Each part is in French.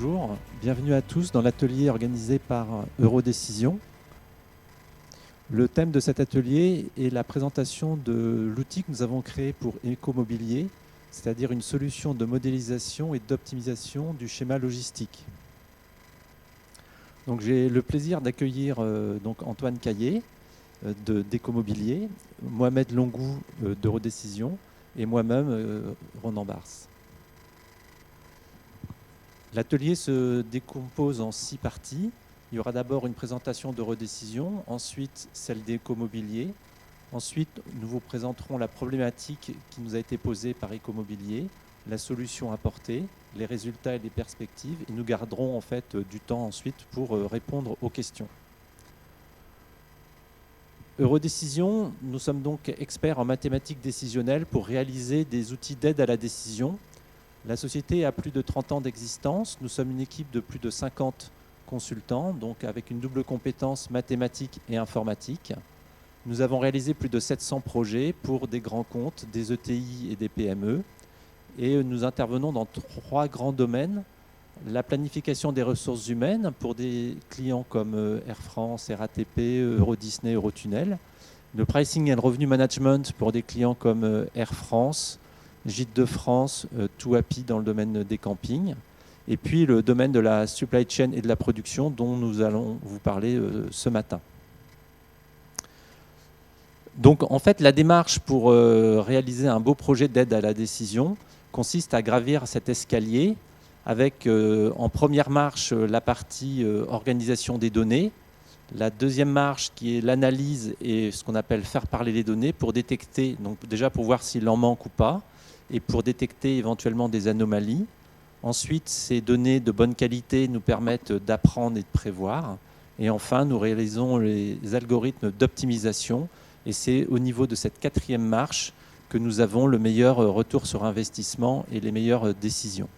bonjour, bienvenue à tous dans l'atelier organisé par Eurodécision. Le thème de cet atelier est la présentation de l'outil que nous avons créé pour Ecomobilier, c'est-à-dire une solution de modélisation et d'optimisation du schéma logistique. Donc, j'ai le plaisir d'accueillir donc Antoine Caillé d'Ecomobilier, Mohamed Longou d'Eurodécision et moi-même Ronan Bars. L'atelier se décompose en 6 parties. Il y aura d'abord une présentation d'Eurodécision, ensuite celle d'Ecomobilier. Ensuite, nous vous présenterons la problématique qui nous a été posée par Ecomobilier, la solution apportée, les résultats et les perspectives. Et nous garderons en fait du temps ensuite pour répondre aux questions. Eurodécision, nous sommes donc experts en mathématiques décisionnelles pour réaliser des outils d'aide à la décision. La société a plus de 30 ans d'existence. Nous sommes une équipe de plus de 50 consultants, donc avec une double compétence mathématique et informatique. Nous avons réalisé plus de 700 projets pour des grands comptes, des ETI et des PME. Et nous intervenons dans 3 grands domaines. La planification des ressources humaines pour des clients comme Air France, RATP, Eurodisney, Eurotunnel. Le pricing and revenue management pour des clients comme Air France, Gîtes de France, Touapi dans le domaine des campings. Et puis le domaine de la supply chain et de la production dont nous allons vous parler ce matin. Donc en fait, la démarche pour réaliser un beau projet d'aide à la décision consiste à gravir cet escalier avec en première marche la partie organisation des données, la deuxième marche qui est l'analyse et ce qu'on appelle faire parler les données pour détecter, donc déjà pour voir s'il en manque ou pas, et pour détecter éventuellement des anomalies. Ensuite, ces données de bonne qualité nous permettent d'apprendre et de prévoir. Et enfin, nous réalisons les algorithmes d'optimisation. Et c'est au niveau de cette 4e marche que nous avons le meilleur retour sur investissement et les meilleures décisions.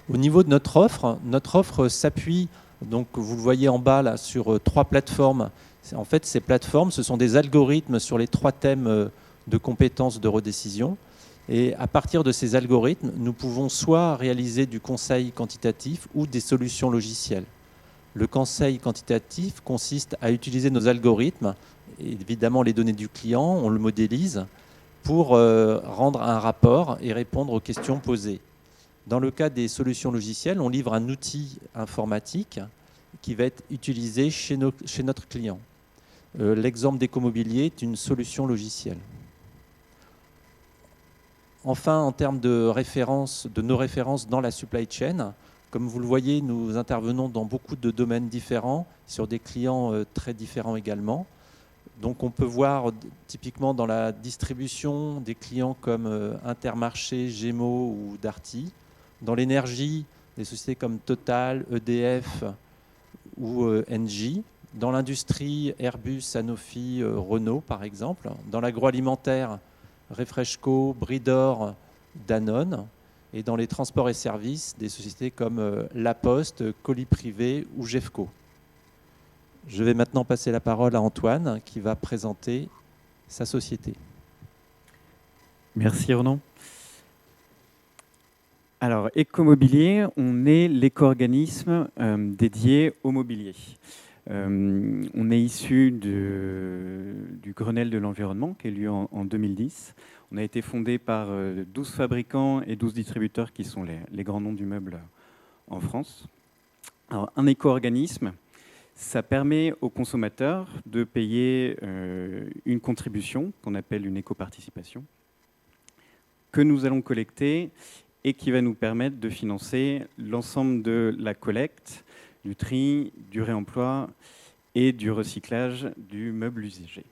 Au niveau de notre offre s'appuie, donc vous le voyez en bas là, sur 3 plateformes. En fait, ces plateformes, ce sont des algorithmes sur les 3 thèmes de compétences d'Eurodécision. Et à partir de ces algorithmes, nous pouvons soit réaliser du conseil quantitatif ou des solutions logicielles. Le conseil quantitatif consiste à utiliser nos algorithmes, évidemment les données du client, on le modélise, pour rendre un rapport et répondre aux questions posées. Dans le cas des solutions logicielles, on livre un outil informatique qui va être utilisé chez notre client. L'exemple d'Ecomobilier est une solution logicielle. Enfin, en termes de nos références dans la supply chain, comme vous le voyez, nous intervenons dans beaucoup de domaines différents, sur des clients très différents également. Donc on peut voir typiquement dans la distribution des clients comme Intermarché, Gémeaux ou Darty. Dans l'énergie, des sociétés comme Total, EDF ou Engie. Dans l'industrie, Airbus, Sanofi, Renault par exemple. Dans l'agroalimentaire, Refresco, Bridor, Danone. Et dans les transports et services, des sociétés comme La Poste, Colis Privé ou Gefco. Je vais maintenant passer la parole à Antoine qui va présenter sa société. Merci Ronan. Alors, Ecomobilier, on est l'éco-organisme dédié au mobilier. On est issu du Grenelle de l'environnement qui a eu lieu en 2010. On a été fondé par 12 fabricants et 12 distributeurs qui sont les grands noms du meuble en France. Alors, un éco-organisme, ça permet aux consommateurs de payer une contribution qu'on appelle une éco-participation que nous allons collecter et qui va nous permettre de financer l'ensemble de la collecte, du tri, du réemploi et du recyclage du meuble usagé.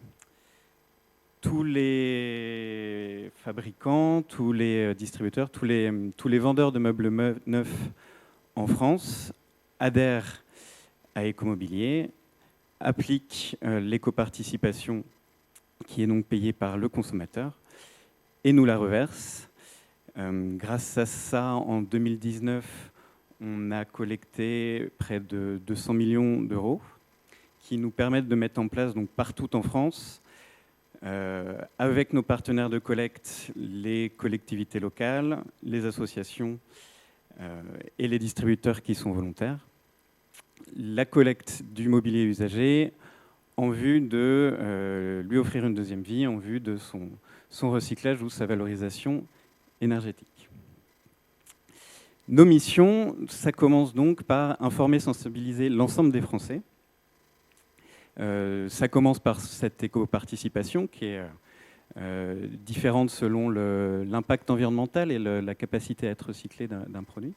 Tous les fabricants, tous les distributeurs, tous les vendeurs de meubles neufs en France adhèrent à Ecomobilier, appliquent l'éco-participation qui est donc payée par le consommateur et nous la reversent. Grâce à ça, en 2019, on a collecté près de 200 millions d'euros qui nous permettent de mettre en place donc, partout en France avec nos partenaires de collecte, les collectivités locales, les associations et les distributeurs qui sont volontaires. La collecte du mobilier usagé en vue de lui offrir une deuxième vie, en vue de son recyclage ou sa valorisation énergétique. Nos missions, ça commence donc par informer, sensibiliser l'ensemble des Français. Ça commence par cette éco-participation qui est différente selon l'impact environnemental et la capacité à être recyclé d'un produit.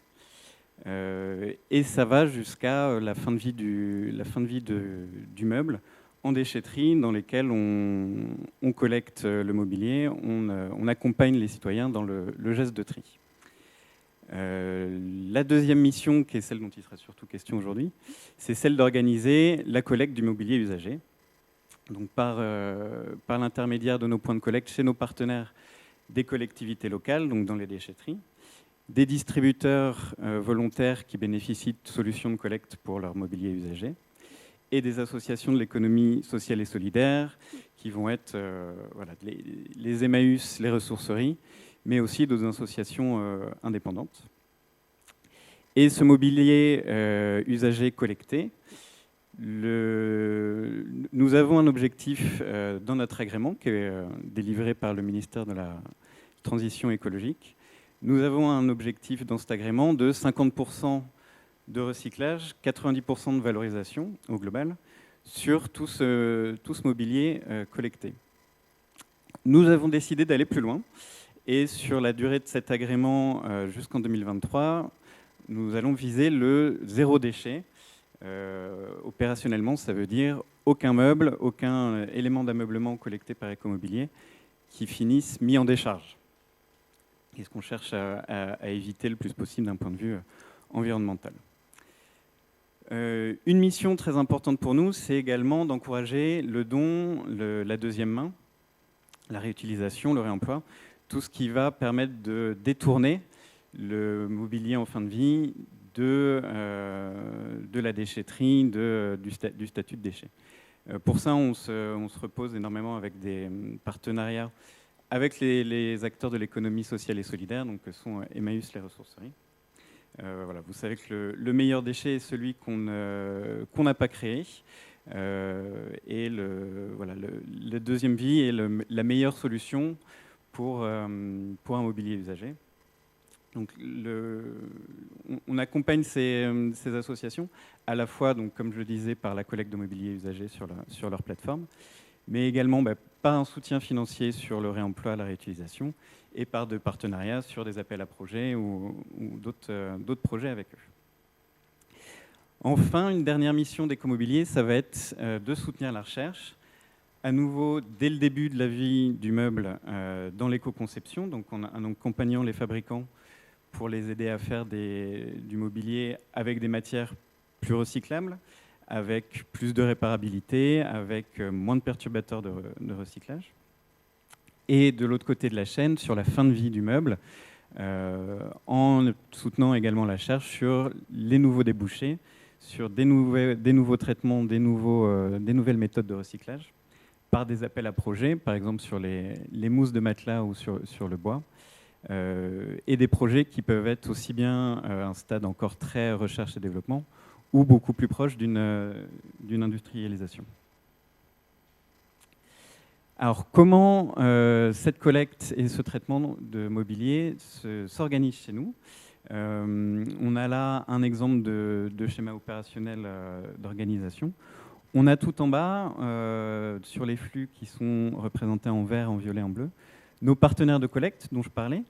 Et ça va jusqu'à la fin de vie du meuble en déchetterie dans lesquelles on collecte le mobilier, on accompagne les citoyens dans le geste de tri. La deuxième mission, qui est celle dont il sera surtout question aujourd'hui, c'est celle d'organiser la collecte du mobilier usagé. Donc par l'intermédiaire de nos points de collecte chez nos partenaires des collectivités locales, donc dans les déchetteries, des distributeurs volontaires qui bénéficient de solutions de collecte pour leur mobilier usagé, et des associations de l'économie sociale et solidaire qui vont être voilà, les Emmaüs, les ressourceries, mais aussi d'autres associations indépendantes. Et ce mobilier usagé collecté, nous avons un objectif dans notre agrément qui est délivré par le ministère de la Transition écologique. Nous avons un objectif dans cet agrément de 50% de recyclage, 90% de valorisation au global sur tout ce mobilier collecté. Nous avons décidé d'aller plus loin. Et sur la durée de cet agrément jusqu'en 2023, nous allons viser le zéro déchet. Opérationnellement, ça veut dire aucun meuble, aucun élément d'ameublement collecté par Ecomobilier qui finisse mis en décharge. Et ce qu'on cherche à éviter le plus possible d'un point de vue environnemental. Une mission très importante pour nous, c'est également d'encourager le don, la deuxième main, la réutilisation, le réemploi, tout ce qui va permettre de détourner le mobilier en fin de vie de la déchetterie, du statut de déchet. Pour ça, on se repose énormément avec des partenariats avec les acteurs de l'économie sociale et solidaire, donc que sont Emmaüs, les ressourceries. Voilà, vous savez que le meilleur déchet est celui qu'on n'a pas créé. Et la deuxième vie est la meilleure solution pour un mobilier usagé. Donc on accompagne ces associations à la fois, donc, comme je le disais, par la collecte de mobilier usagé sur leur plateforme, mais également par un soutien financier sur le réemploi, la réutilisation, et par de partenariats sur des appels à projets ou d'autres projets avec eux. Enfin, une dernière mission d'Ecomobilier, ça va être de soutenir la recherche, à nouveau dès le début de la vie du meuble dans l'éco-conception, donc en accompagnant les fabricants pour les aider à faire du mobilier avec des matières plus recyclables, avec plus de réparabilité, avec moins de perturbateurs de recyclage. Et de l'autre côté de la chaîne, sur la fin de vie du meuble, en soutenant également la recherche sur les nouveaux débouchés, sur des nouveaux traitements, des nouvelles méthodes de recyclage, par des appels à projets, par exemple sur les mousses de matelas ou sur le bois, et des projets qui peuvent être aussi bien à un stade encore très recherche et développement, ou beaucoup plus proche d'une industrialisation. Alors, comment cette collecte et ce traitement de mobilier s'organisent chez nous ? On a là un exemple de schéma opérationnel d'organisation. On a tout en bas, sur les flux qui sont représentés en vert, en violet, en bleu, nos partenaires de collecte dont je parlais,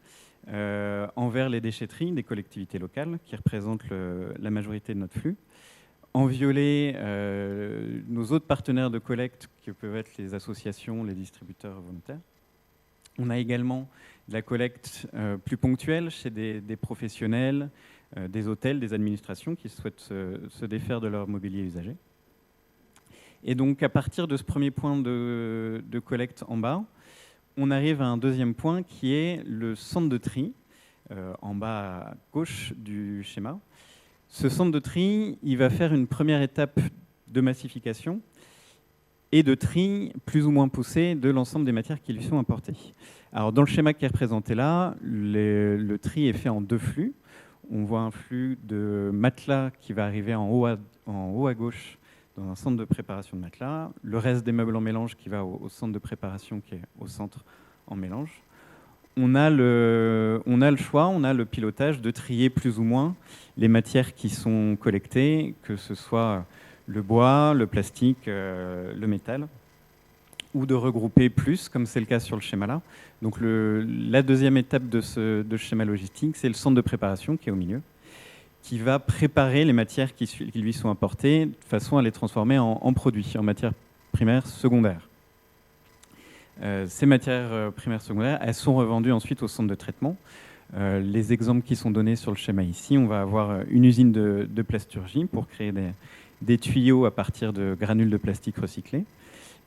en vert les déchetteries des collectivités locales qui représentent la majorité de notre flux. En violet, nos autres partenaires de collecte, qui peuvent être les associations, les distributeurs volontaires. On a également de la collecte plus ponctuelle chez des professionnels, des hôtels, des administrations qui souhaitent se défaire de leur mobilier usagé. Et donc, à partir de ce premier point de collecte en bas, on arrive à un deuxième point qui est le centre de tri, en bas à gauche du schéma. Ce centre de tri, il va faire une première étape de massification et de tri plus ou moins poussé de l'ensemble des matières qui lui sont apportées. Alors, dans le schéma qui est représenté là, le tri est fait en 2 flux. On voit un flux de matelas qui va arriver en haut à gauche dans un centre de préparation de matelas, le reste des meubles en mélange qui va au centre de préparation qui est au centre en mélange. On a le choix, on a le pilotage de trier plus ou moins les matières qui sont collectées, que ce soit le bois, le plastique, le métal, ou de regrouper plus, comme c'est le cas sur le schéma là. Donc la deuxième étape de ce schéma logistique, c'est le centre de préparation qui est au milieu, qui va préparer les matières qui lui sont apportées de façon à les transformer en produits, en matières primaires secondaires. Ces matières primaires secondaires, elles sont revendues ensuite au centre de traitement. Les exemples qui sont donnés sur le schéma ici, on va avoir une usine de plasturgie pour créer des tuyaux à partir de granules de plastique recyclés,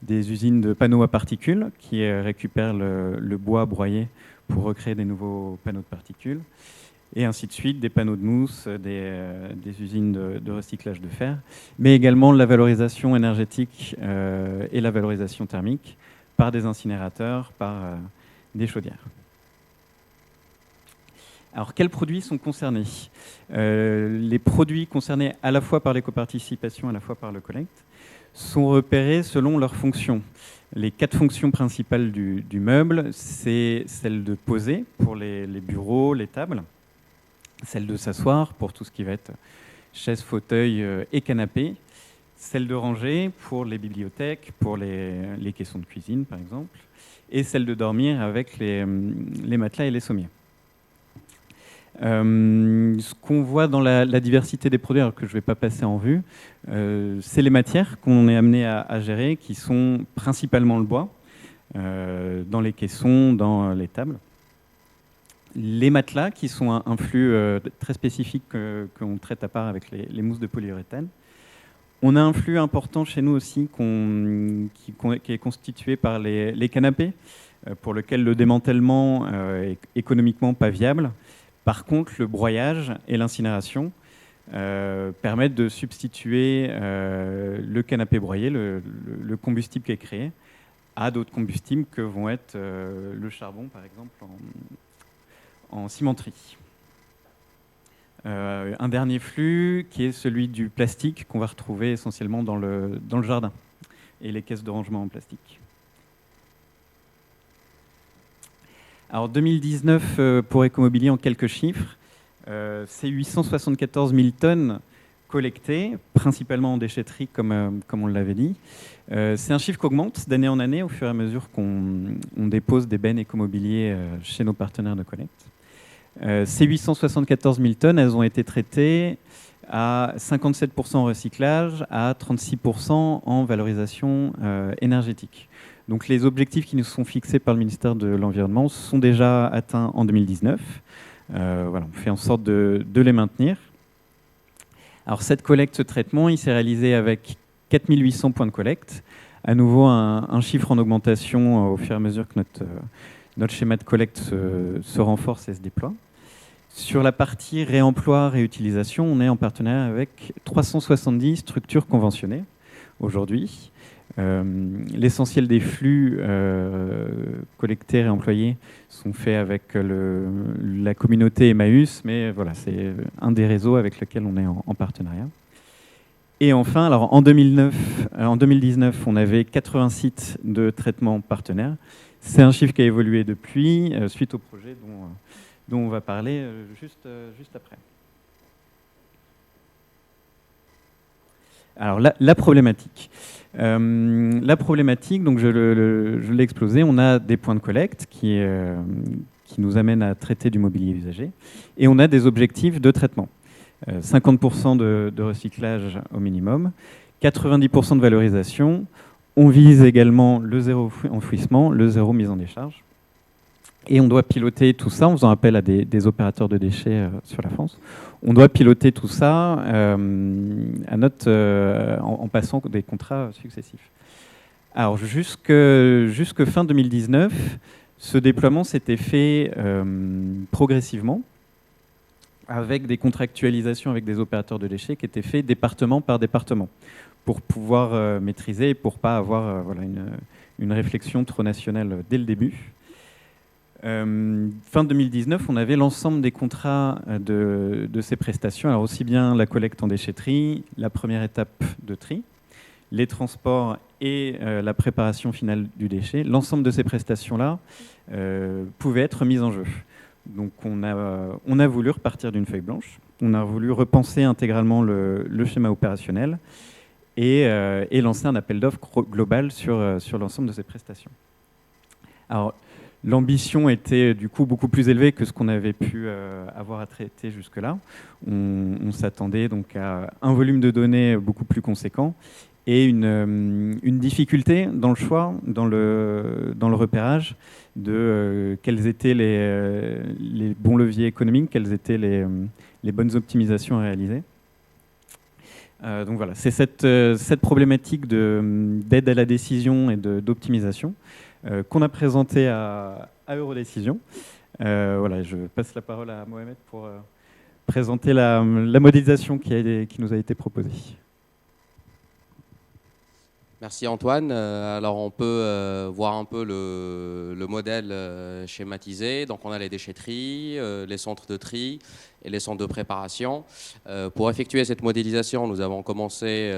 des usines de panneaux à particules qui récupèrent le bois broyé pour recréer des nouveaux panneaux de particules, et ainsi de suite, des panneaux de mousse, des usines de recyclage de fer, mais également la valorisation énergétique et la valorisation thermique par des incinérateurs, par des chaudières. Alors, quels produits sont concernés ? Les produits concernés à la fois par l'éco-participation, à la fois par le collecte, sont repérés selon leurs fonctions. Les 4 fonctions principales du meuble, c'est celle de poser pour les bureaux, les tables, celle de s'asseoir pour tout ce qui va être chaises, fauteuils et canapés, celle de ranger pour les bibliothèques, pour les caissons de cuisine par exemple, et celle de dormir avec les matelas et les sommiers. Ce qu'on voit dans la diversité des produits, alors que je ne vais pas passer en revue, c'est les matières qu'on est amené à gérer, qui sont principalement le bois, dans les caissons, dans les tables. Les matelas, qui sont un flux très spécifique qu'on traite à part avec les mousses de polyuréthane. On a un flux important chez nous aussi qui est constitué par les canapés, pour lequel le démantèlement est économiquement pas viable. Par contre, le broyage et l'incinération permettent de substituer le canapé broyé, le combustible qui est créé, à d'autres combustibles que vont être le charbon, par exemple, en cimenterie. Un dernier flux qui est celui du plastique qu'on va retrouver essentiellement dans le jardin et les caisses de rangement en plastique. Alors 2019, pour Ecomobilier, en quelques chiffres, c'est 874 000 tonnes collectées, principalement en déchetterie, comme on l'avait dit. C'est un chiffre qui augmente d'année en année au fur et à mesure qu'on dépose des bennes Ecomobilier chez nos partenaires de collecte. Ces 874 000 tonnes, elles ont été traitées à 57% en recyclage, à 36% en valorisation énergétique. Donc les objectifs qui nous sont fixés par le ministère de l'Environnement sont déjà atteints en 2019. Voilà, on fait en sorte de les maintenir. Alors cette collecte, ce traitement, il s'est réalisé avec 4800 points de collecte. À nouveau, un chiffre en augmentation au fur et à mesure que notre schéma de collecte se renforce et se déploie. Sur la partie réemploi, réutilisation, on est en partenariat avec 370 structures conventionnées aujourd'hui. L'essentiel des flux collectés et réemployés sont faits avec la communauté Emmaüs, mais voilà, c'est un des réseaux avec lequel on est en partenariat. Et enfin, alors en 2019, on avait 80 sites de traitement partenaires. C'est un chiffre qui a évolué depuis, suite au projet dont on va parler juste après. Alors la problématique. Donc je l'ai explosé, on a des points de collecte qui nous amènent à traiter du mobilier usagé, et on a des objectifs de traitement. 50% de recyclage au minimum, 90% de valorisation. On vise également le zéro enfouissement, le zéro mise en décharge. Et on doit piloter tout ça en faisant appel à des opérateurs de déchets sur la France. On doit piloter tout ça en passant des contrats successifs. Alors jusque fin 2019, ce déploiement s'était fait progressivement. avec des contractualisations avec des opérateurs de déchets qui étaient faits département par département, pour pouvoir maîtriser et pour ne pas avoir une réflexion trop nationale dès le début. Fin 2019, on avait l'ensemble des contrats de ces prestations, alors aussi bien la collecte en déchetterie, la première étape de tri, les transports et la préparation finale du déchet. L'ensemble de ces prestations-là pouvaient être mises en jeu. Donc on a voulu repartir d'une feuille blanche, on a voulu repenser intégralement le schéma opérationnel et lancer un appel d'offres global sur l'ensemble de ces prestations. Alors, l'ambition était du coup beaucoup plus élevée que ce qu'on avait pu avoir à traiter jusque-là. On s'attendait donc à un volume de données beaucoup plus conséquent et une difficulté dans le choix, dans le repérage de quels étaient les bons leviers économiques, quelles étaient les bonnes optimisations à réaliser. Donc voilà, c'est cette problématique d'aide à la décision et d'optimisation qu'on a présentée à Eurodécision. Voilà, je passe la parole à Mohamed pour présenter la modélisation qui nous a été proposée. Merci Antoine. Alors on peut voir un peu le modèle schématisé. Donc on a les déchetteries, les centres de tri et les centres de préparation. Pour effectuer cette modélisation, nous avons commencé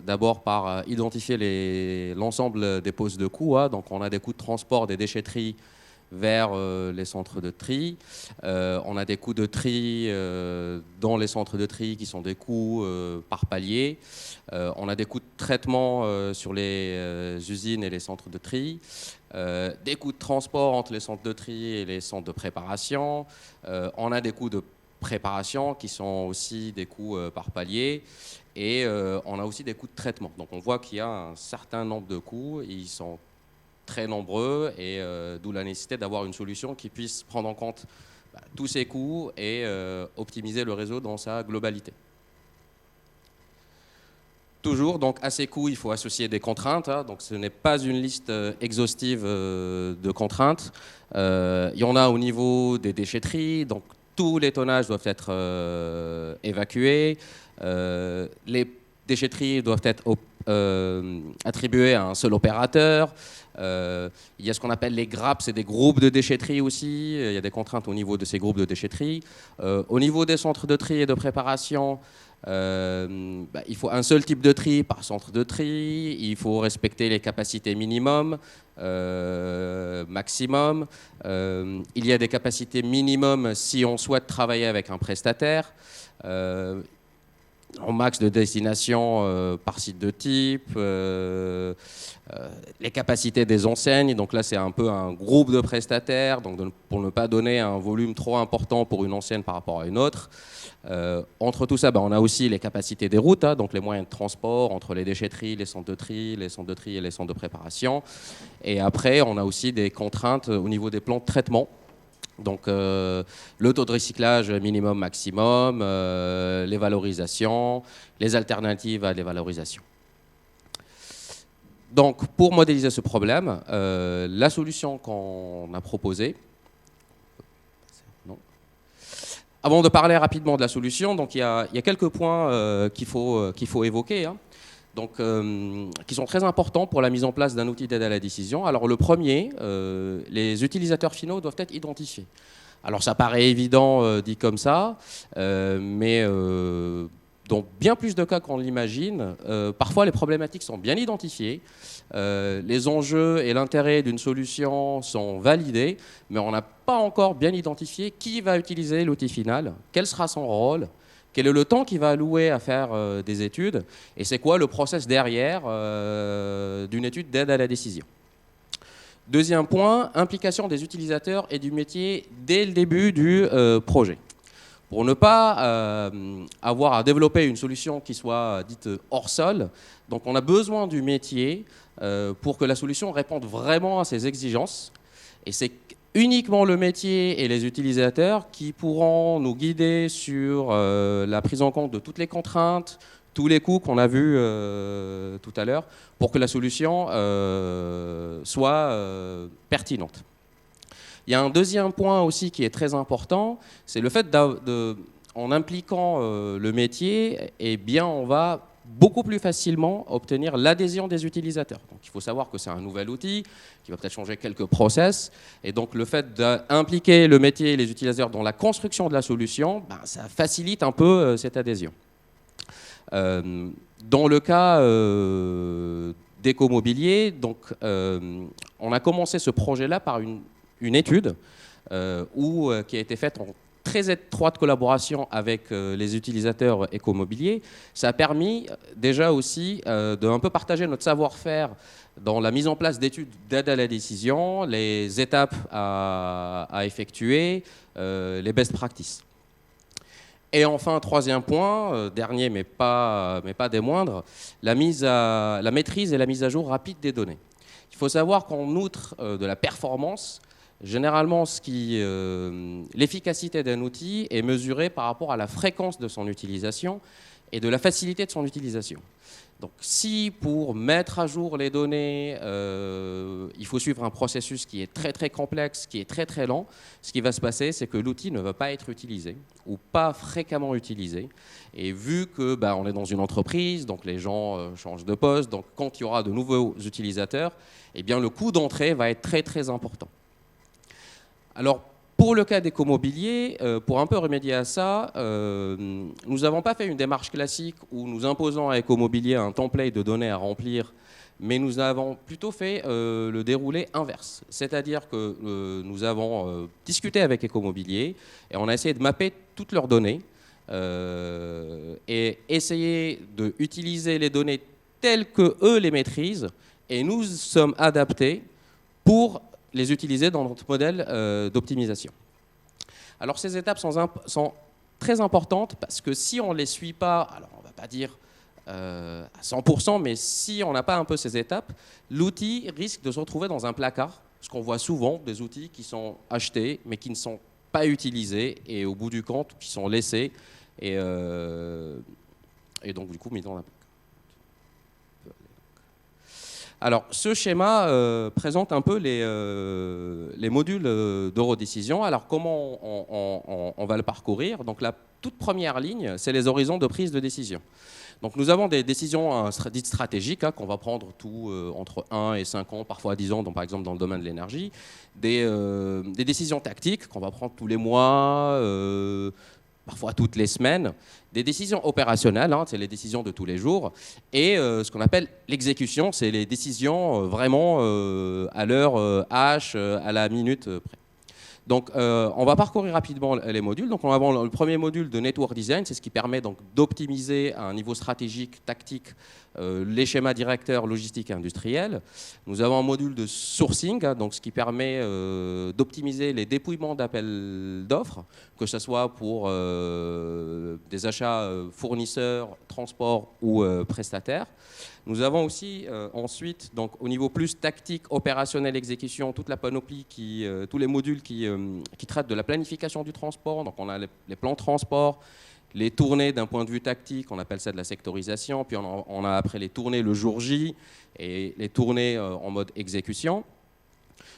d'abord par identifier l'ensemble des poses de coûts. Donc on a des coûts de transport des déchetteries vers les centres de tri. On a des coûts de tri dans les centres de tri qui sont des coûts par palier. On a des coûts de traitement sur les usines et les centres de tri. Des coûts de transport entre les centres de tri et les centres de préparation. On a des coûts de préparation qui sont aussi des coûts par palier. Et on a aussi des coûts de traitement. Donc on voit qu'il y a un certain nombre de coûts. Ils sont très nombreux et d'où la nécessité d'avoir une solution qui puisse prendre en compte tous ces coûts et optimiser le réseau dans sa globalité. Toujours, donc, à ces coûts, il faut associer des contraintes. Donc, ce n'est pas une liste exhaustive de contraintes. Il y en a au niveau des déchetteries. Donc, tous les tonnages doivent être évacués. Les déchetteries doivent être attribuées à un seul opérateur. Il y a ce qu'on appelle les grappes, c'est des groupes de déchetterie aussi. Il y a des contraintes au niveau de ces groupes de déchetterie. Au niveau des centres de tri et de préparation, il faut un seul type de tri par centre de tri. Il faut respecter les capacités minimum, maximum. Il y a des capacités minimum si on souhaite travailler avec un prestataire. En max de destination par site de type, les capacités des enseignes, donc là c'est un peu un groupe de prestataires, donc pour ne pas donner un volume trop important pour une enseigne par rapport à une autre. Entre tout ça, on a aussi les capacités des routes, donc les moyens de transport entre les déchetteries, les centres de tri, les centres de tri et les centres de préparation. Et après, on a aussi des contraintes au niveau des plans de traitement. Donc le taux de recyclage minimum, maximum, les valorisations, les alternatives à les valorisations. Donc pour modéliser ce problème, la solution qu'on a proposée, avant de parler rapidement de la solution, donc il y a quelques points qu'il faut évoquer. Donc, qui sont très importants pour la mise en place d'un outil d'aide à la décision. Alors le premier, les utilisateurs finaux doivent être identifiés. Alors ça paraît évident dit comme ça, mais dans bien plus de cas qu'on l'imagine, parfois les problématiques sont bien identifiées, les enjeux et l'intérêt d'une solution sont validés, mais on n'a pas encore bien identifié qui va utiliser l'outil final, quel sera son rôle, quel est le temps qu'il va allouer à faire des études et c'est quoi le process derrière d'une étude d'aide à la décision. Deuxième point, implication des utilisateurs et du métier dès le début du projet. Pour ne pas avoir à développer une solution qui soit dite hors sol, donc on a besoin du métier pour que la solution réponde vraiment à ses exigences. Et c'est uniquement le métier et les utilisateurs qui pourront nous guider sur la prise en compte de toutes les contraintes, tous les coûts qu'on a vus tout à l'heure, pour que la solution soit pertinente. Il y a un deuxième point aussi qui est très important, c'est le fait en impliquant le métier, eh bien, on va beaucoup plus facilement obtenir l'adhésion des utilisateurs. Donc, il faut savoir que c'est un nouvel outil qui va peut-être changer quelques process. Et donc, le fait d'impliquer le métier et les utilisateurs dans la construction de la solution, ben, ça facilite un peu cette adhésion. Dans le cas d'Ecomobilier, donc, on a commencé ce projet-là par une étude qui a été faite en très étroite collaboration avec les utilisateurs Ecomobilier. Ça a permis déjà aussi de un peu partager notre savoir-faire dans la mise en place d'études d'aide à la décision, les étapes à effectuer, les best practices. Et enfin, troisième point, dernier mais pas des moindres, la maîtrise et la mise à jour rapide des données. Il faut savoir qu'en outre de la performance, généralement, l'efficacité d'un outil est mesurée par rapport à la fréquence de son utilisation et de la facilité de son utilisation. Donc, si pour mettre à jour les données, il faut suivre un processus qui est très très complexe, qui est très très lent, ce qui va se passer, c'est que l'outil ne va pas être utilisé ou pas fréquemment utilisé. Et vu que on est dans une entreprise, donc les gens changent de poste, donc quand il y aura de nouveaux utilisateurs, eh bien le coût d'entrée va être très très important. Alors, pour le cas d'Ecomobilier, pour un peu remédier à ça, nous n'avons pas fait une démarche classique où nous imposons à Ecomobilier un template de données à remplir, mais nous avons plutôt fait le déroulé inverse. C'est-à-dire que nous avons discuté avec Ecomobilier et on a essayé de mapper toutes leurs données et essayer d'utiliser les données telles qu'eux les maîtrisent, et nous sommes adaptés pour les utiliser dans notre modèle d'optimisation. Alors ces étapes sont très importantes parce que si on ne les suit pas, alors on ne va pas dire à 100%, mais si on n'a pas un peu ces étapes, l'outil risque de se retrouver dans un placard, ce qu'on voit souvent, des outils qui sont achetés mais qui ne sont pas utilisés et au bout du compte qui sont laissés et donc du coup mis dans un placard. Alors, ce schéma présente un peu les modules d'eurodécision. Alors, comment on va le parcourir? Donc, la toute première ligne, c'est les horizons de prise de décision. Donc, nous avons des décisions dites stratégiques qu'on va prendre entre 1 et 5 ans, parfois 10 ans, donc, par exemple dans le domaine de l'énergie. Des décisions tactiques qu'on va prendre tous les mois, parfois toutes les semaines, des décisions opérationnelles, c'est les décisions de tous les jours, et ce qu'on appelle l'exécution, c'est les décisions vraiment à l'heure H, à la minute près. Donc on va parcourir rapidement les modules. Donc on a le premier module de Network Design, c'est ce qui permet donc d'optimiser à un niveau stratégique, tactique, les schémas directeurs logistiques et industriels. Nous avons un module de sourcing, donc ce qui permet d'optimiser les dépouillements d'appels d'offres, que ce soit pour des achats fournisseurs, transports ou prestataires. Nous avons aussi ensuite, donc, au niveau plus tactique, opérationnel, exécution, toute la panoplie, tous les modules qui traitent de la planification du transport. Donc on a les plans de transport, les tournées d'un point de vue tactique, on appelle ça de la sectorisation, puis on a après les tournées le jour J et les tournées en mode exécution.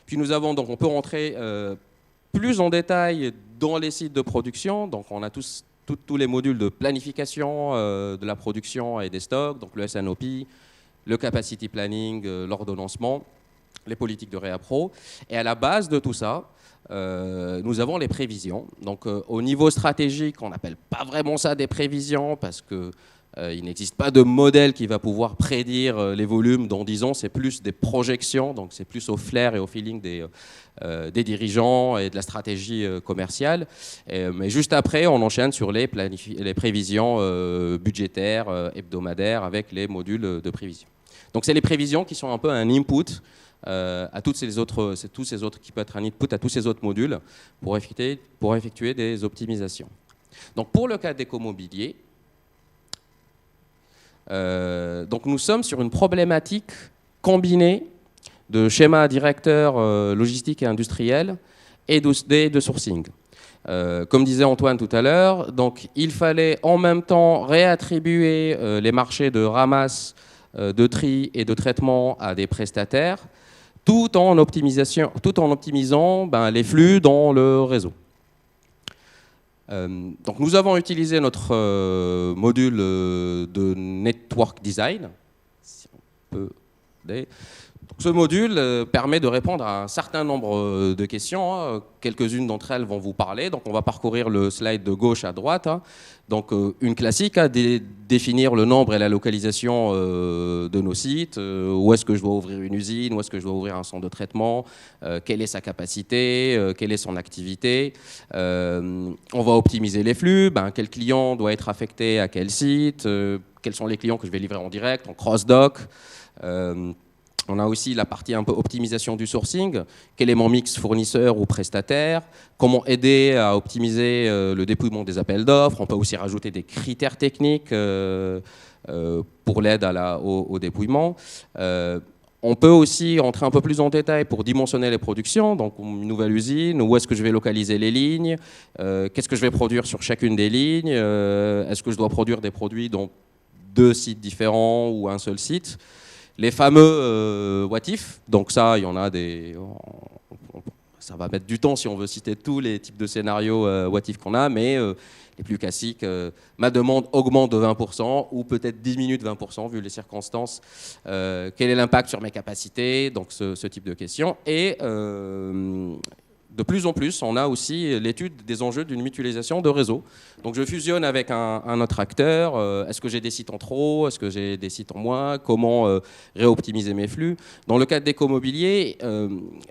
Puis nous avons, donc on peut rentrer plus en détail dans les sites de production, donc on a tous les modules de planification de la production et des stocks, donc le SNOP, le capacity planning, l'ordonnancement, les politiques de réappro. Et à la base de tout ça, nous avons les prévisions. Donc au niveau stratégique, on n'appelle pas vraiment ça des prévisions parce que il n'existe pas de modèle qui va pouvoir prédire les volumes dans 10 ans, c'est plus des projections, donc c'est plus au flair et au feeling des dirigeants et de la stratégie commerciale. Mais juste après, on enchaîne sur les prévisions budgétaires, hebdomadaires, avec les modules de prévision. Donc c'est les prévisions qui sont un peu un input à tous ces autres qui peut être un input à tous ces autres modules pour effectuer des optimisations. Donc pour le cas d'Ecomobilier, donc nous sommes sur une problématique combinée de schémas directeurs logistiques et industriels et de sourcing. Comme disait Antoine tout à l'heure, donc il fallait en même temps réattribuer les marchés de ramasse, de tri et de traitement à des prestataires, tout en optimisant les flux dans le réseau. Donc nous avons utilisé notre module de Network Design. Si on peut... Ce module permet de répondre à un certain nombre de questions. Quelques-unes d'entre elles vont vous parler. Donc, on va parcourir le slide de gauche à droite. Donc, une classique, définir le nombre et la localisation de nos sites. Où est-ce que je dois ouvrir une usine? Où est-ce que je dois ouvrir un centre de traitement? Quelle est sa capacité? Quelle est son activité? On va optimiser les flux. Quel client doit être affecté à quel site? Quels sont les clients que je vais livrer en direct, en cross-dock? On a aussi la partie un peu optimisation du sourcing. Quel est mon mix fournisseur ou prestataire? Comment aider à optimiser le dépouillement des appels d'offres? On peut aussi rajouter des critères techniques pour l'aide au dépouillement. On peut aussi entrer un peu plus en détail pour dimensionner les productions. Donc, une nouvelle usine, où est-ce que je vais localiser les lignes? Qu'est-ce que je vais produire sur chacune des lignes? Est-ce que je dois produire des produits dans 2 sites différents ou un seul site? Les fameux what if, donc ça, il y en a des... Ça va mettre du temps si on veut citer tous les types de scénarios what if qu'on a, mais les plus classiques, ma demande augmente de 20% ou peut-être diminue de 20% vu les circonstances. Quel est l'impact sur mes capacités? Donc ce type de questions. Et de plus en plus, on a aussi l'étude des enjeux d'une mutualisation de réseau. Donc je fusionne avec un autre acteur. Est-ce que j'ai des sites en trop? Est-ce que j'ai des sites en moins? Comment réoptimiser mes flux? Dans le cadre d'écomobilier,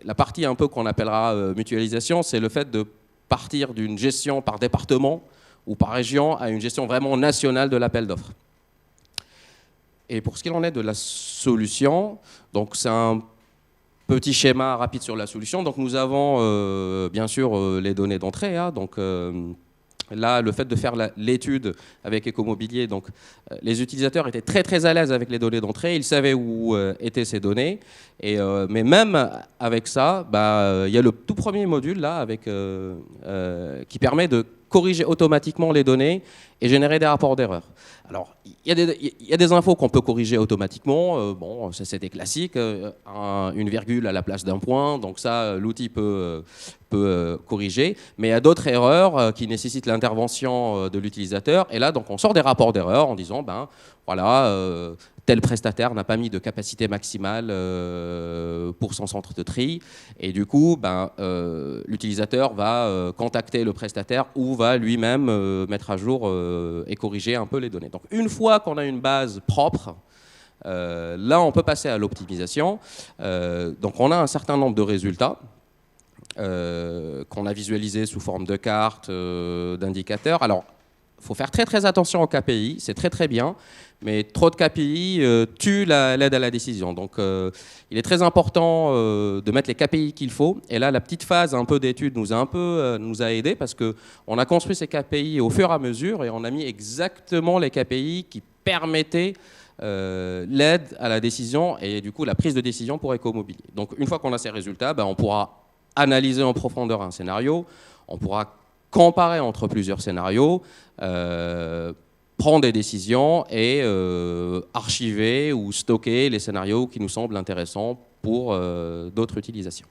la partie un peu qu'on appellera mutualisation, c'est le fait de partir d'une gestion par département ou par région à une gestion vraiment nationale de l'appel d'offres. Et pour ce qu'il en est de la solution, donc c'est un petit schéma rapide sur la solution. Donc nous avons bien sûr les données d'entrée. Donc là, le fait de faire l'étude avec Ecomobilier, donc les utilisateurs étaient très à l'aise avec les données d'entrée. Ils savaient où étaient ces données. Mais même avec ça, il y a le tout premier module là qui permet de corriger automatiquement les données et générer des rapports d'erreur. Alors, il y a des infos qu'on peut corriger automatiquement. Bon, c'est des classiques, une virgule à la place d'un point. Donc ça, l'outil peut corriger. Mais il y a d'autres erreurs qui nécessitent l'intervention de l'utilisateur. Et là, donc, on sort des rapports d'erreur en disant, voilà, tel prestataire n'a pas mis de capacité maximale pour son centre de tri. Et du coup, l'utilisateur va contacter le prestataire ou va lui-même mettre à jour et corriger un peu les données. Donc, une fois qu'on a une base propre, là, on peut passer à l'optimisation. Donc, on a un certain nombre de résultats qu'on a visualisés sous forme de cartes, d'indicateurs. Alors, il faut faire très attention aux KPI, c'est très bien, mais trop de KPI tue l'aide à la décision. Donc, il est très important de mettre les KPI qu'il faut. Et là, la petite phase un peu d'étude nous a aidé parce qu'on a construit ces KPI au fur et à mesure et on a mis exactement les KPI qui permettaient l'aide à la décision et du coup la prise de décision pour Ecomobilier. Donc, une fois qu'on a ces résultats, on pourra analyser en profondeur un scénario, on pourra comparer entre plusieurs scénarios, prendre des décisions et archiver ou stocker les scénarios qui nous semblent intéressants pour d'autres utilisations.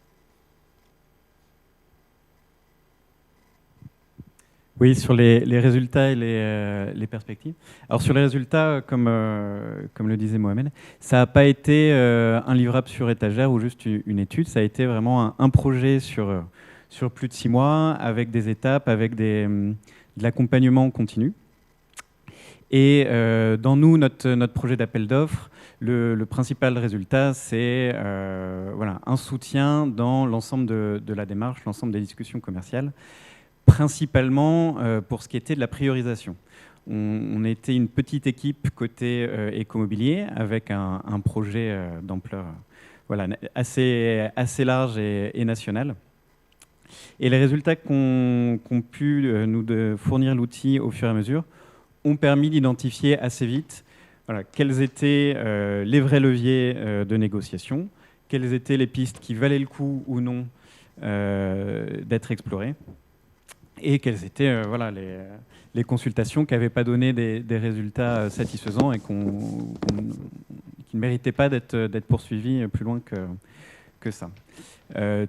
Oui, sur les résultats et les perspectives. Alors sur les résultats, comme le disait Mohamed, ça n'a pas été un livrable sur étagère ou juste une étude, ça a été vraiment un projet sur plus de 6 mois, avec des étapes, avec de l'accompagnement continu. Et dans notre projet d'appel d'offres, le principal résultat, c'est un soutien dans l'ensemble de la démarche, l'ensemble des discussions commerciales, principalement pour ce qui était de la priorisation. On était une petite équipe côté Ecomobilier, avec un projet d'ampleur assez large et national. Et les résultats qu'ont pu nous fournir l'outil au fur et à mesure ont permis d'identifier assez vite quels étaient les vrais leviers de négociation, quelles étaient les pistes qui valaient le coup ou non d'être explorées, et quelles étaient les consultations qui n'avaient pas donné des résultats satisfaisants et qui ne méritaient pas d'être poursuivies plus loin que ça.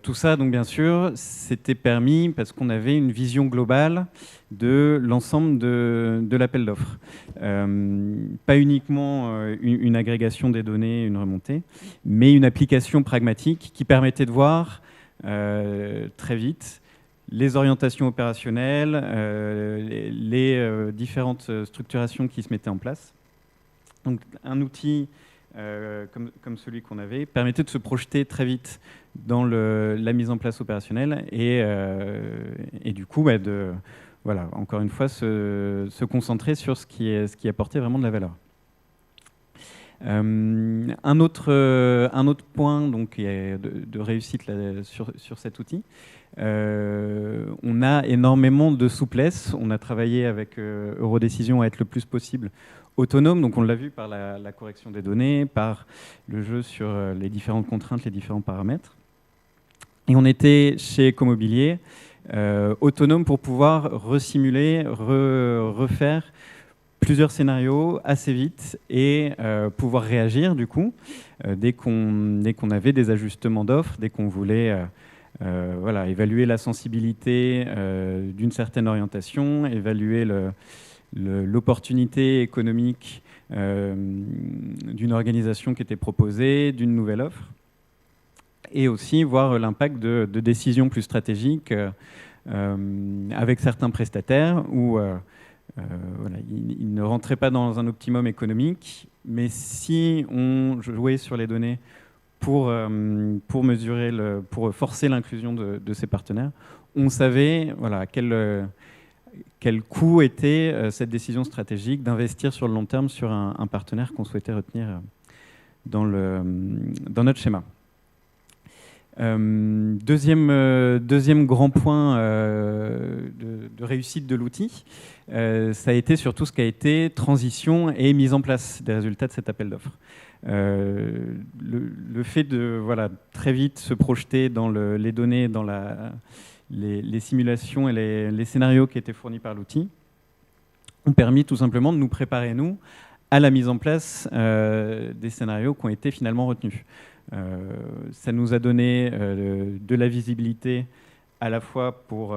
Tout ça, donc bien sûr, c'était permis parce qu'on avait une vision globale de l'ensemble de l'appel d'offres. Pas uniquement une agrégation des données, une remontée, mais une application pragmatique qui permettait de voir très vite les orientations opérationnelles, les différentes structurations qui se mettaient en place. Donc un outil comme celui qu'on avait permettait de se projeter très vite dans la mise en place opérationnelle et du coup voilà, encore une fois se concentrer sur ce qui apportait vraiment de la valeur. Un autre point donc, de réussite là, sur cet outil, on a énormément de souplesse. On a travaillé avec Eurodécision à être le plus possible autonome, donc on l'a vu par la correction des données, par le jeu sur les différentes contraintes, les différents paramètres. Et on était chez Ecomobilier autonome pour pouvoir resimuler, refaire plusieurs scénarios assez vite et pouvoir réagir du coup dès qu'on avait des ajustements d'offres, dès qu'on voulait voilà, évaluer la sensibilité d'une certaine orientation, évaluer l'opportunité économique d'une organisation qui était proposée, d'une nouvelle offre, et aussi voir l'impact de décisions plus stratégiques avec certains prestataires où voilà, ils ne rentraient pas dans un optimum économique, mais si on jouait sur les données pour mesurer, pour forcer l'inclusion de ces partenaires, on savait voilà, quel coût était cette décision stratégique d'investir sur le long terme sur un partenaire qu'on souhaitait retenir dans notre schéma. Deuxième grand point de réussite de l'outil, ça a été surtout ce qui a été transition et mise en place des résultats de cet appel d'offres. Le fait de voilà, très vite se projeter dans les données, dans les simulations et les scénarios qui étaient fournis par l'outil ont permis tout simplement de nous préparer, nous, à la mise en place des scénarios qui ont été finalement retenus. Ça nous a donné de la visibilité à la fois pour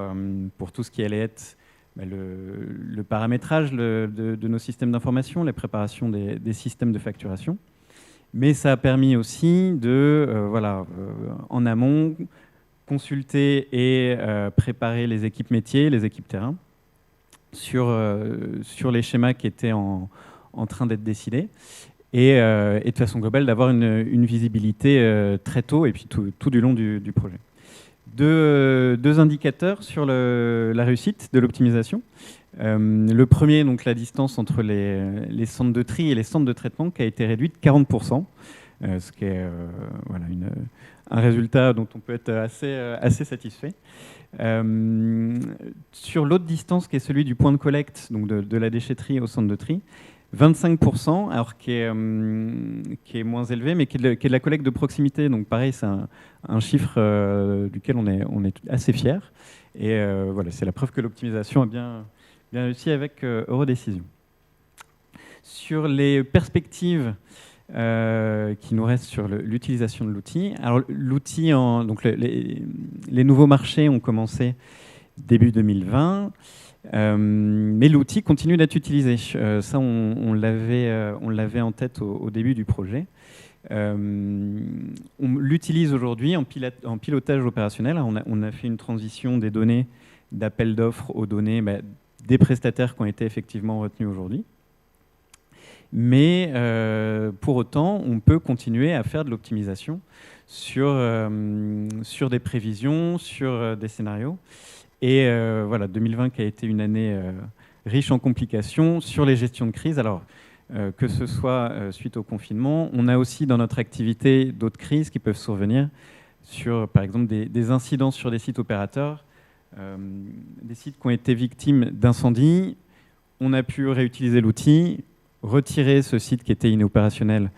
tout ce qui allait être le paramétrage de nos systèmes d'information, la préparation des systèmes de facturation, mais ça a permis aussi de, voilà, en amont, consulter et préparer les équipes métiers, les équipes terrain, sur les schémas qui étaient en train d'être décidés. Et de façon globale, d'avoir une visibilité très tôt et puis tout du long du projet. Deux indicateurs sur la réussite de l'optimisation. Le premier, donc la distance entre les centres de tri et les centres de traitement, qui a été réduite de 40%, ce qui est voilà, un résultat dont on peut être assez satisfait. Sur l'autre distance, qui est celui du point de collecte, donc de la déchetterie au centre de tri, 25%, alors qui est moins élevé, mais qui est de la collecte de proximité. Donc pareil, c'est un chiffre duquel on est assez fiers. Et voilà, c'est la preuve que l'optimisation a bien réussi avec Eurodécision. Sur les perspectives qui nous restent sur l'utilisation de l'outil. Alors l'outil, donc les nouveaux marchés ont commencé début 2020. Mais l'outil continue d'être utilisé. Ça, on l'avait en tête au début du projet. On l'utilise aujourd'hui en pilotage opérationnel. On a fait une transition des données d'appel d'offres aux données des prestataires qui ont été effectivement retenus aujourd'hui. Mais pour autant, on peut continuer à faire de l'optimisation sur des prévisions, sur des scénarios. Et voilà, 2020 qui a été une année riche en complications sur les gestions de crise. Alors, que ce soit suite au confinement, on a aussi dans notre activité d'autres crises qui peuvent survenir sur, par exemple, des incidents sur des sites opérateurs, des sites qui ont été victimes d'incendies. On a pu réutiliser l'outil, retirer ce site qui était inopérationnel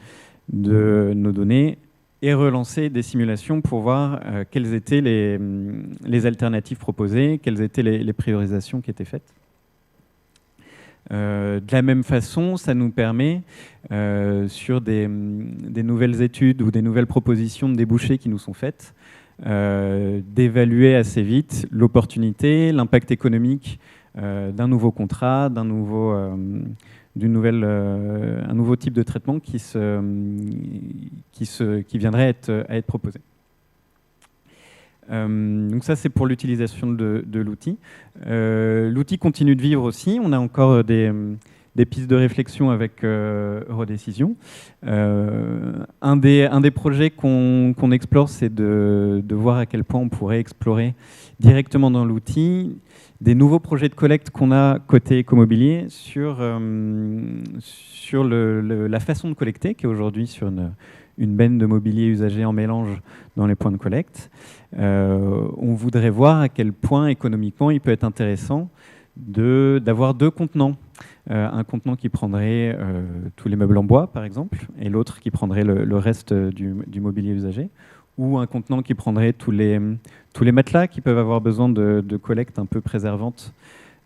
de nos données et relancer des simulations pour voir quelles étaient les alternatives proposées, quelles étaient les priorisations qui étaient faites. De la même façon, ça nous permet, sur des nouvelles études ou des nouvelles propositions de débouchés qui nous sont faites, d'évaluer assez vite l'opportunité, l'impact économique d'un nouveau contrat, un nouveau type de traitement qui viendrait à être proposé. Donc ça, c'est pour l'utilisation de l'outil. L'outil continue de vivre aussi. On a encore des pistes de réflexion avec Eurodécision. Un des projets qu'on explore, c'est de voir à quel point on pourrait explorer directement dans l'outil des nouveaux projets de collecte qu'on a côté écomobilier sur la façon de collecter, qui est aujourd'hui sur une benne de mobilier usagé en mélange dans les points de collecte. On voudrait voir à quel point économiquement il peut être intéressant d'avoir deux contenants. Un contenant qui prendrait tous les meubles en bois, par exemple, et l'autre qui prendrait le reste du mobilier usagé, ou un contenant qui prendrait tous les matelas qui peuvent avoir besoin de collecte un peu préservante,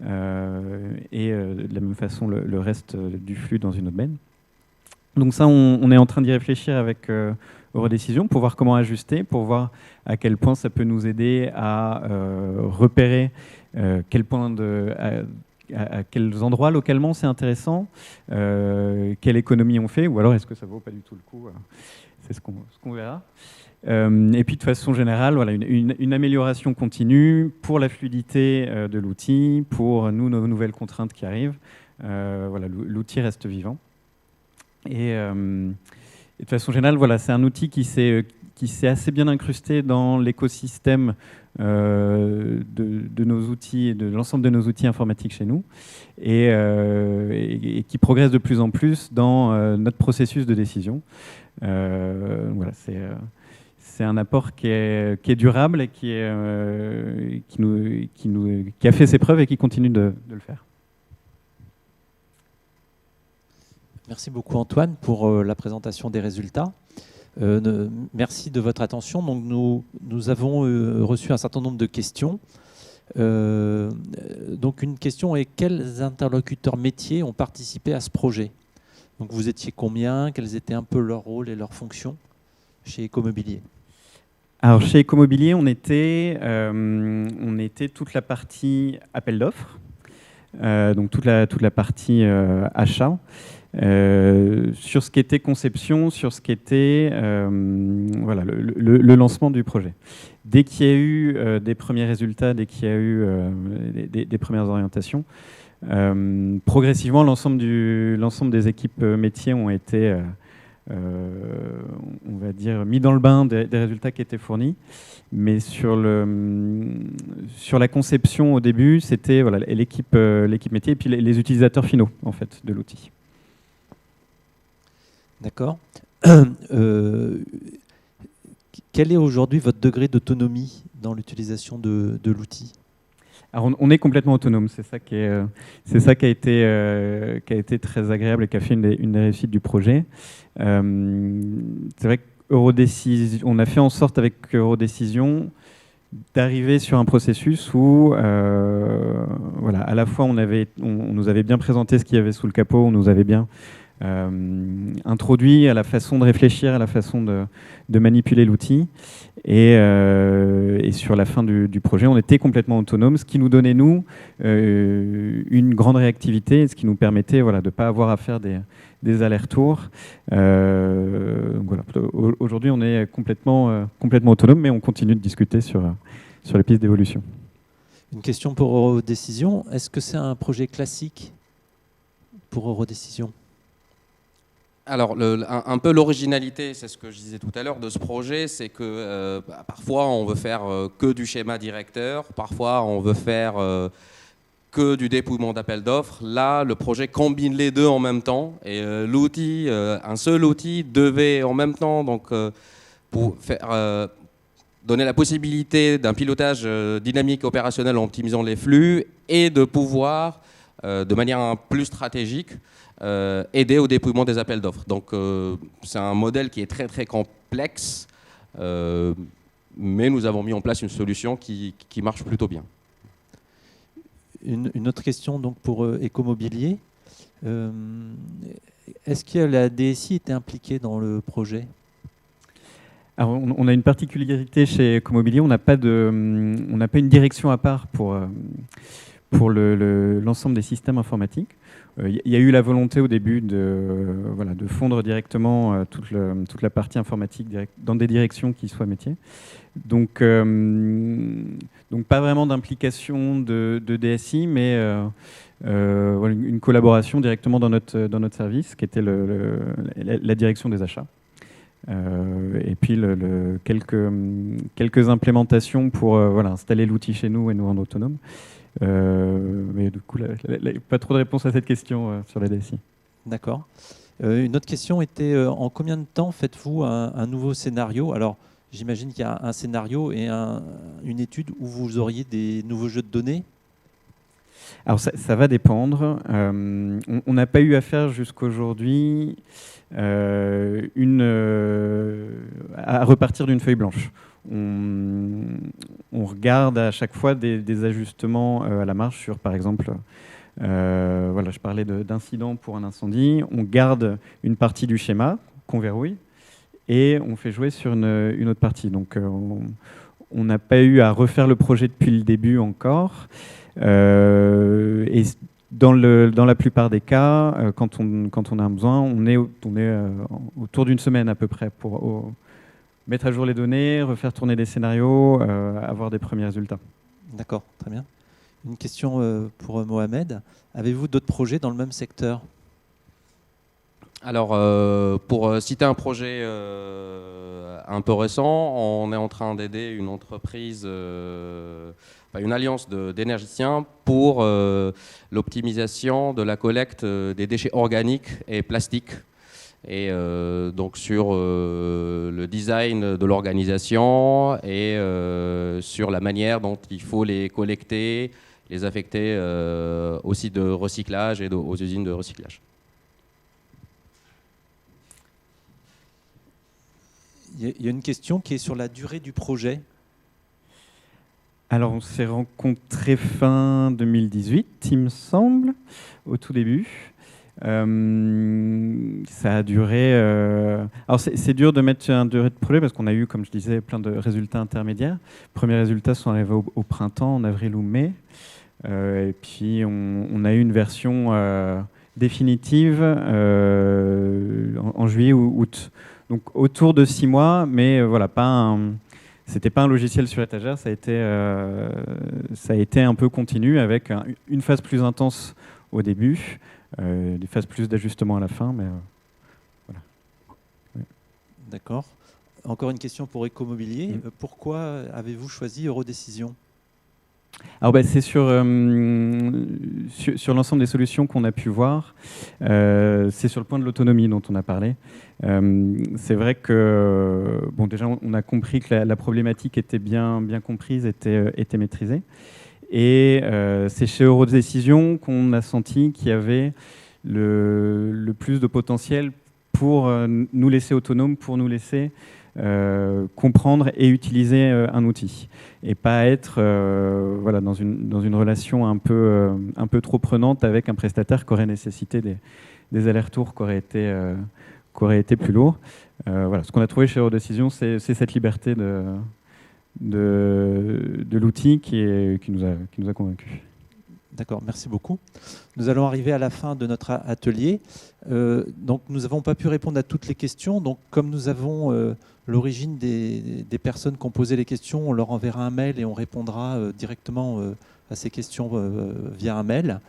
et de la même façon le reste du flux dans une autre benne. Donc ça, on est en train d'y réfléchir avec Eurodécision pour voir comment ajuster, pour voir à quel point ça peut nous aider à repérer à quels endroits localement c'est intéressant, quelle économie on fait, ou alors est-ce que ça vaut pas du tout le coup. C'est ce qu'on verra. Et puis de façon générale, voilà, une amélioration continue pour la fluidité de l'outil, pour nos nouvelles contraintes qui arrivent. Voilà, l'outil reste vivant. Et de façon générale, voilà, c'est un outil qui s'est assez bien incrusté dans l'écosystème de nos outils, de l'ensemble de nos outils informatiques chez nous, et qui progresse de plus en plus dans notre processus de décision. Voilà, c'est un apport qui est durable et qui a fait ses preuves et qui continue de le faire. Merci beaucoup Antoine pour la présentation des résultats. Merci de votre attention. Donc nous avons reçu un certain nombre de questions. Donc une question est: quels interlocuteurs métiers ont participé à ce projet? Donc vous étiez combien? Quels étaient un peu leurs rôles et leurs fonctions chez Ecomobilier? Alors chez Ecomobilier, on était toute la partie appel d'offres, donc toute la partie achat. Sur ce qui était conception, sur ce qui était voilà, le lancement du projet. Dès qu'il y a eu des premiers résultats, dès qu'il y a eu des premières orientations, progressivement, l'ensemble des équipes métiers ont été, on va dire, mis dans le bain des résultats qui étaient fournis. Mais sur la conception au début, c'était voilà, l'équipe métier et puis les utilisateurs finaux en fait, de l'outil. D'accord. Quel est aujourd'hui votre degré d'autonomie dans l'utilisation de l'outil? Alors on est complètement autonome, c'est ça qui a été très agréable et qui a fait une des réussites du projet. C'est vrai qu'on a fait en sorte avec Eurodécision d'arriver sur un processus où voilà, à la fois on nous avait bien présenté ce qu'il y avait sous le capot, on nous avait bien introduit à la façon de réfléchir, à la façon de manipuler l'outil. Et sur la fin du projet, on était complètement autonome, ce qui nous donnait, nous, une grande réactivité, ce qui nous permettait voilà, de ne pas avoir à faire des allers-retours. Voilà. Aujourd'hui, on est complètement autonome, mais on continue de discuter sur les pistes d'évolution. Une question pour Eurodécision. Est-ce que c'est un projet classique pour Eurodécision ? Alors, un peu l'originalité, c'est ce que je disais tout à l'heure de ce projet, c'est que parfois on veut faire que du schéma directeur, parfois on veut faire que du dépouillement d'appel d'offres. Là, le projet combine les deux en même temps, et l'outil, un seul outil devait en même temps donc, pour faire, donner la possibilité d'un pilotage dynamique opérationnel en optimisant les flux et de pouvoir, de manière plus stratégique, aider au dépouillement des appels d'offres. Donc c'est un modèle qui est très très complexe, mais nous avons mis en place une solution qui marche plutôt bien. Une autre question donc pour Ecomobilier. Est-ce que la DSI était impliquée dans le projet ? Alors, on a une particularité chez Ecomobilier, on n'a pas une direction à part pour l'ensemble des systèmes informatiques. Il y a eu la volonté au début de fondre directement toute la partie informatique dans des directions qui soient métiers. Donc pas vraiment d'implication de DSI, mais une collaboration directement dans notre service, qui était la direction des achats. Et puis quelques implémentations pour installer l'outil chez nous et nous rendre autonomes. Mais du coup, pas trop de réponse à cette question sur la DSI. D'accord. Une autre question était, en combien de temps faites-vous un nouveau scénario ? Alors, j'imagine qu'il y a un scénario et une étude où vous auriez des nouveaux jeux de données. Alors, ça va dépendre. On n'a pas eu à faire jusqu'aujourd'hui à repartir d'une feuille blanche. On regarde à chaque fois des ajustements à la marge sur, par exemple, je parlais d'incident pour un incendie. On garde une partie du schéma qu'on verrouille et on fait jouer sur une autre partie. Donc, on n'a pas eu à refaire le projet depuis le début encore. Et dans la plupart des cas, quand on a un besoin, on est autour d'une semaine à peu près pour mettre à jour les données, refaire tourner des scénarios, avoir des premiers résultats. D'accord, très bien. Une question pour Mohamed. Avez-vous d'autres projets dans le même secteur ? Alors, pour citer un projet un peu récent, on est en train d'aider une entreprise, une alliance d'énergéticiens pour l'optimisation de la collecte des déchets organiques et plastiques. Et donc sur le design de l'organisation et sur la manière dont il faut les collecter, les affecter aux sites de recyclage et aux usines de recyclage. Il y a une question qui est sur la durée du projet. Alors, on s'est rencontrés fin 2018, il me semble, au tout début. Ça a duré... Alors, c'est dur de mettre une durée de projet parce qu'on a eu, comme je disais, plein de résultats intermédiaires. Les premiers résultats sont arrivés au printemps, en avril ou mai. Et puis, on a eu une version définitive en juillet ou août. Donc, autour de 6 mois, mais c'était pas un logiciel sur étagère, ça a été un peu continu avec une phase plus intense au début, des phases plus d'ajustement à la fin, mais voilà. Ouais. D'accord. Encore une question pour Ecomobilier. Pourquoi avez-vous choisi Eurodécision ? Alors c'est sur l'ensemble des solutions qu'on a pu voir, c'est sur le point de l'autonomie dont on a parlé. C'est vrai que déjà on a compris que la problématique était bien comprise, était maîtrisée. Et c'est chez Eurodécision qu'on a senti qu'il y avait le plus de potentiel pour nous laisser autonomes, pour nous laisser comprendre et utiliser un outil et pas être dans une relation un peu trop prenante avec un prestataire qui aurait nécessité des allers-retours qui auraient été plus lourds. Ce qu'on a trouvé chez Eurodécision, c'est cette liberté de l'outil qui nous a convaincus. D'accord, merci beaucoup. Nous allons arriver à la fin de notre atelier. Donc, nous n'avons pas pu répondre à toutes les questions. Donc, comme nous avons l'origine des personnes qui ont posé les questions, on leur enverra un mail et on répondra directement à ces questions via un mail.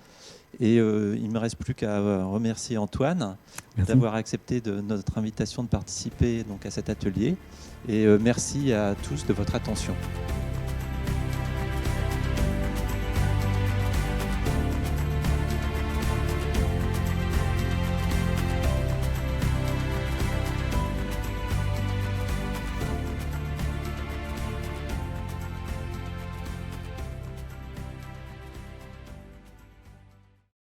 Et il ne me reste plus qu'à remercier Antoine d'avoir accepté notre invitation de participer à cet atelier. Et merci à tous de votre attention.